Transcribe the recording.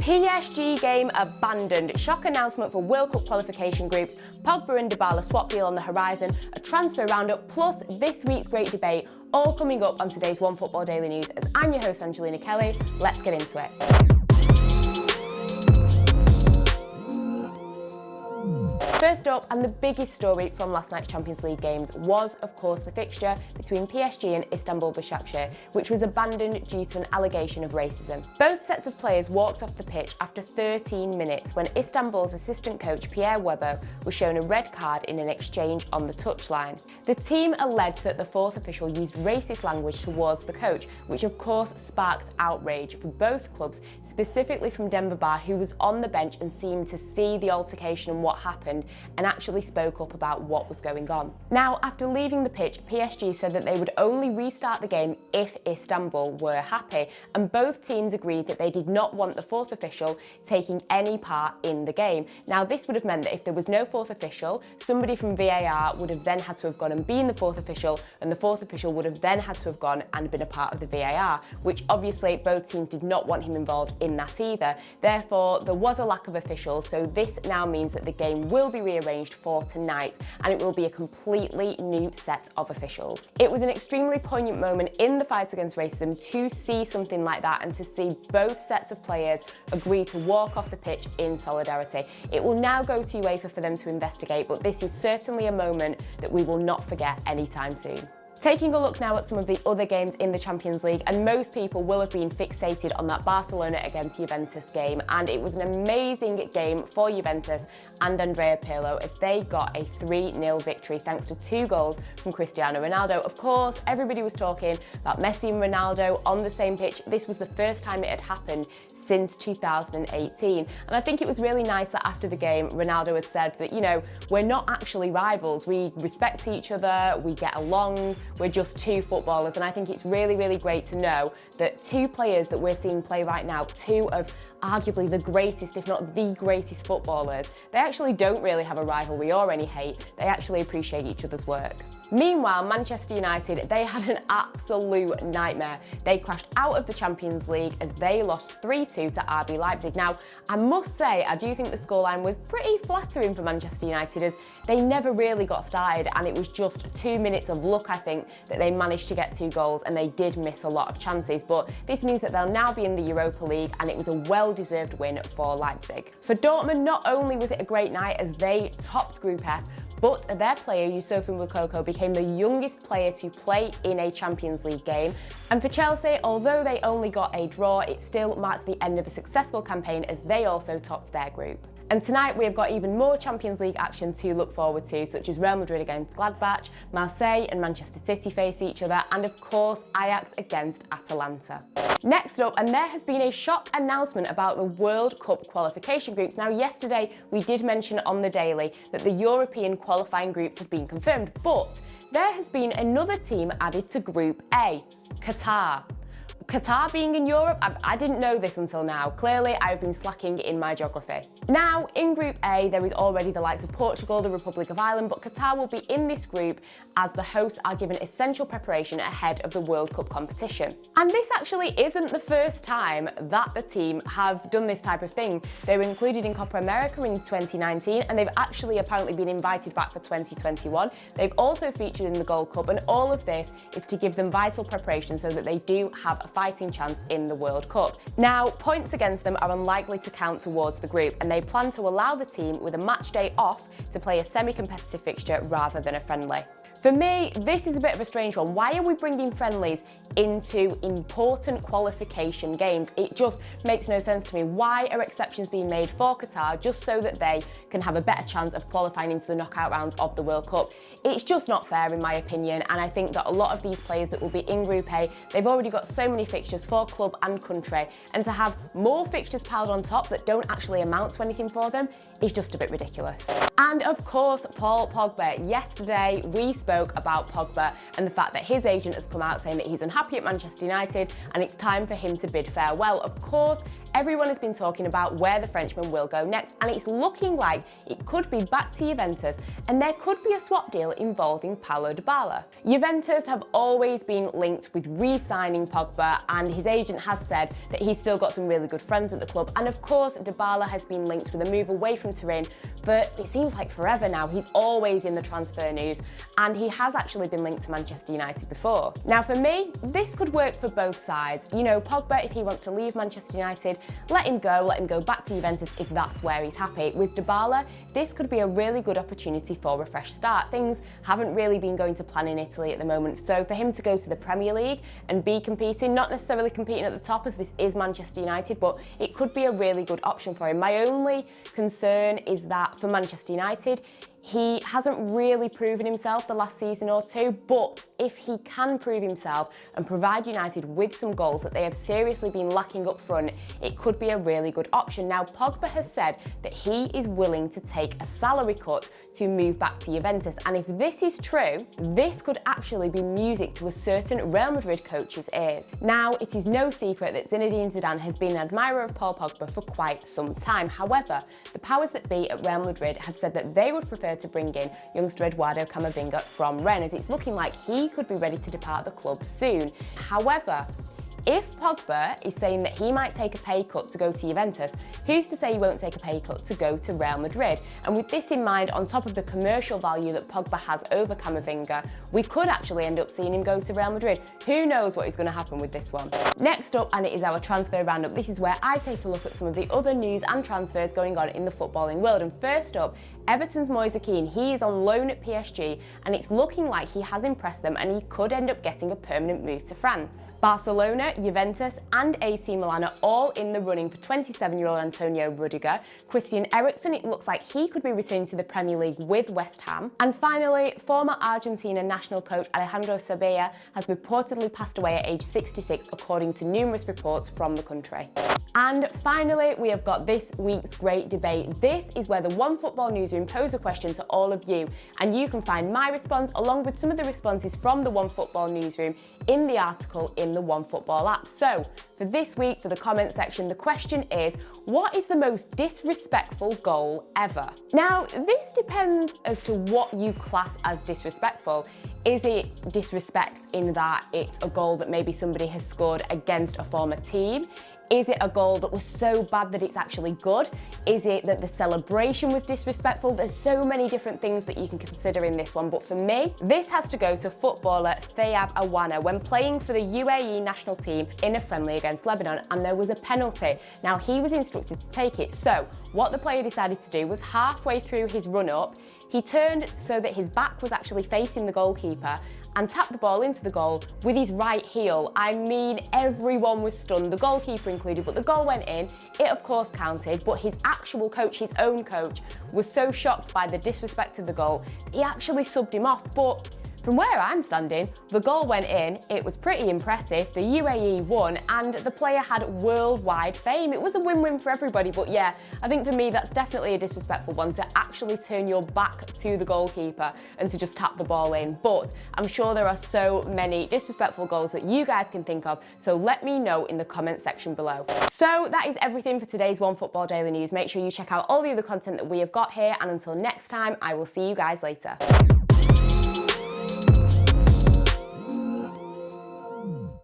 PSG game abandoned. Shock announcement for World Cup qualification groups. Pogba and Dybala swap deal on the horizon. A transfer roundup plus this week's great debate. All coming up on today's OneFootball Daily News. As I'm your host, Angelina Kelly. Let's get into it. First up, and the biggest story from last night's Champions League games was, of course, the fixture between PSG and Istanbul Başakşehir, which was abandoned due to an allegation of racism. Both sets of players walked off the pitch after 13 minutes when Istanbul's assistant coach Pierre Weber was shown a red card in an exchange on the touchline. The team alleged that the fourth official used racist language towards the coach, which of course sparked outrage for both clubs, specifically from Dybala, who was on the bench and seemed to see the altercation and what happened, and actually spoke up about what was going on. Now, after leaving the pitch, PSG said that they would only restart the game if Istanbul were happy, and both teams agreed that they did not want the fourth official taking any part in the game. Now, this would have meant that if there was no fourth official, somebody from VAR would have then had to have gone and been the fourth official, and the fourth official would have then had to have gone and been a part of the VAR, which obviously both teams did not want him involved in that either. Therefore, there was a lack of officials, so this now means that the game will be rearranged for tonight, and it will be a completely new set of officials. It was an extremely poignant moment in the fight against racism to see something like that and to see both sets of players agree to walk off the pitch in solidarity. It will now go to UEFA for them to investigate, but this is certainly a moment that we will not forget anytime soon. Taking a look now at some of the other games in the Champions League, and most people will have been fixated on that Barcelona against Juventus game, and it was an amazing game for Juventus and Andrea Pirlo as they got a 3-0 victory thanks to 2 goals from Cristiano Ronaldo. Of course, everybody was talking about Messi and Ronaldo on the same pitch. This was the first time it had happened since 2018, and I think it was really nice that after the game Ronaldo had said that, you know, we're not actually rivals, we respect each other, we get along, we're just 2 footballers. And I think it's really, really great to know that 2 players that we're seeing play right now, 2 of arguably the greatest, if not the greatest footballers, they actually don't really have a rivalry or any hate. They actually appreciate each other's work. Meanwhile, Manchester United, they had an absolute nightmare. They crashed out of the Champions League as they lost 3-2 to RB Leipzig. Now, I must say, I do think the scoreline was pretty flattering for Manchester United as they never really got started, and it was just 2 minutes of luck, I think, that they managed to get 2 goals, and they did miss a lot of chances. But this means that they'll now be in the Europa League, and it was a well-deserved win for Leipzig. For Dortmund, not only was it a great night as they topped Group F, but their player, Youssoufa Moukoko, became the youngest player to play in a Champions League game. And for Chelsea, although they only got a draw, it still marks the end of a successful campaign as they also topped their group. And tonight we have got even more Champions League action to look forward to, such as Real Madrid against Gladbach, Marseille and Manchester City face each other, and of course Ajax against Atalanta. Next up, and there has been a shock announcement about the World Cup qualification groups. Now, yesterday we did mention on the Daily that the European qualifying groups had been confirmed, but there has been another team added to Group A, Qatar. Qatar being in Europe, I didn't know this until now. Clearly, I've been slacking in my geography. Now, in Group A, there is already the likes of Portugal, the Republic of Ireland, but Qatar will be in this group as the hosts are given essential preparation ahead of the World Cup competition. And this actually isn't the first time that the team have done this type of thing. They were included in Copa America in 2019, and they've actually apparently been invited back for 2021. They've also featured in the Gold Cup, and all of this is to give them vital preparation so that they do have a fighting chance in the World Cup. Now, points against them are unlikely to count towards the group, and they plan to allow the team with a match day off to play a semi-competitive fixture rather than a friendly. For me, this is a bit of a strange one. Why are we bringing friendlies into important qualification games? It just makes no sense to me. Why are exceptions being made for Qatar just so that they can have a better chance of qualifying into the knockout rounds of the World Cup? It's just not fair in my opinion, and I think that a lot of these players that will be in Group A, they've already got so many fixtures for club and country, and to have more fixtures piled on top that don't actually amount to anything for them is just a bit ridiculous. And of course, Paul Pogba. Yesterday, we spoke about Pogba and the fact that his agent has come out saying that he's unhappy at Manchester United and it's time for him to bid farewell. Of course, everyone has been talking about where the Frenchman will go next, and it's looking like it could be back to Juventus, and there could be a swap deal involving Paulo Dybala. Juventus have always been linked with re-signing Pogba, and his agent has said that he's still got some really good friends at the club. And of course, Dybala has been linked with a move away from Turin, but it seems like forever now. He's always in the transfer news, and he has actually been linked to Manchester United before. Now, for me, this could work for both sides. You know, Pogba, if he wants to leave Manchester United, let him go back to Juventus if that's where he's happy. With Dybala, this could be a really good opportunity for a fresh start. Things haven't really been going to plan in Italy at the moment, so for him to go to the Premier League and be competing, not necessarily competing at the top as this is Manchester United, but it could be a really good option for him. My only concern is that for Manchester United, he hasn't really proven himself the last season or two, but if he can prove himself and provide United with some goals that they have seriously been lacking up front, it could be a really good option. Now, Pogba has said that he is willing to take a salary cut to move back to Juventus, and if this is true, this could actually be music to a certain Real Madrid coach's ears. Now, it is no secret that Zinedine Zidane has been an admirer of Paul Pogba for quite some time. However, the powers that be at Real Madrid have said that they would prefer to bring in youngster Eduardo Camavinga from Rennes, as it's looking like he could be ready to depart the club soon. However, if Pogba is saying that he might take a pay cut to go to Juventus, who's to say he won't take a pay cut to go to Real Madrid? And with this in mind, on top of the commercial value that Pogba has over Camavinga, we could actually end up seeing him go to Real Madrid. Who knows what is going to happen with this one? Next up, and it is our transfer roundup. This is where I take a look at some of the other news and transfers going on in the footballing world. And first up, Everton's Moise Kean. He is on loan at PSG, and it's looking like he has impressed them and he could end up getting a permanent move to France. Barcelona, Juventus and AC Milan are all in the running for 27-year-old Antonio Rudiger. Christian Eriksen, it looks like he could be returning to the Premier League with West Ham. And finally, former Argentina national coach Alejandro Sabella has reportedly passed away at age 66, according to numerous reports from the country. And finally, we have got this week's great debate. This is where the OneFootball newsroom pose a question to all of you, and you can find my response along with some of the responses from the OneFootball newsroom in the article in the OneFootball app. So, for this week, for the comment section, the question is, what is the most disrespectful goal ever? Now, this depends as to what you class as disrespectful. Is it disrespect in that it's a goal that maybe somebody has scored against a former team? Is it a goal that was so bad that it's actually good? Is it that the celebration was disrespectful? There's so many different things that you can consider in this one, but for me, this has to go to footballer Fayab Awana when playing for the UAE national team in a friendly against Lebanon, and there was a penalty. Now, he was instructed to take it, so what the player decided to do was halfway through his run-up, he turned so that his back was actually facing the goalkeeper and tapped the ball into the goal with his right heel. I mean, everyone was stunned, the goalkeeper included, but the goal went in. It of course counted, but his actual coach, his own coach, was so shocked by the disrespect of the goal, he actually subbed him off. But from where I'm standing, the goal went in, it was pretty impressive, the UAE won, and the player had worldwide fame. It was a win-win for everybody, but yeah, I think for me that's definitely a disrespectful one, to actually turn your back to the goalkeeper and to just tap the ball in. But I'm sure there are so many disrespectful goals that you guys can think of, so let me know in the comment section below. So that is everything for today's OneFootball Daily News. Make sure you check out all the other content that we have got here, and until next time, I will see you guys later.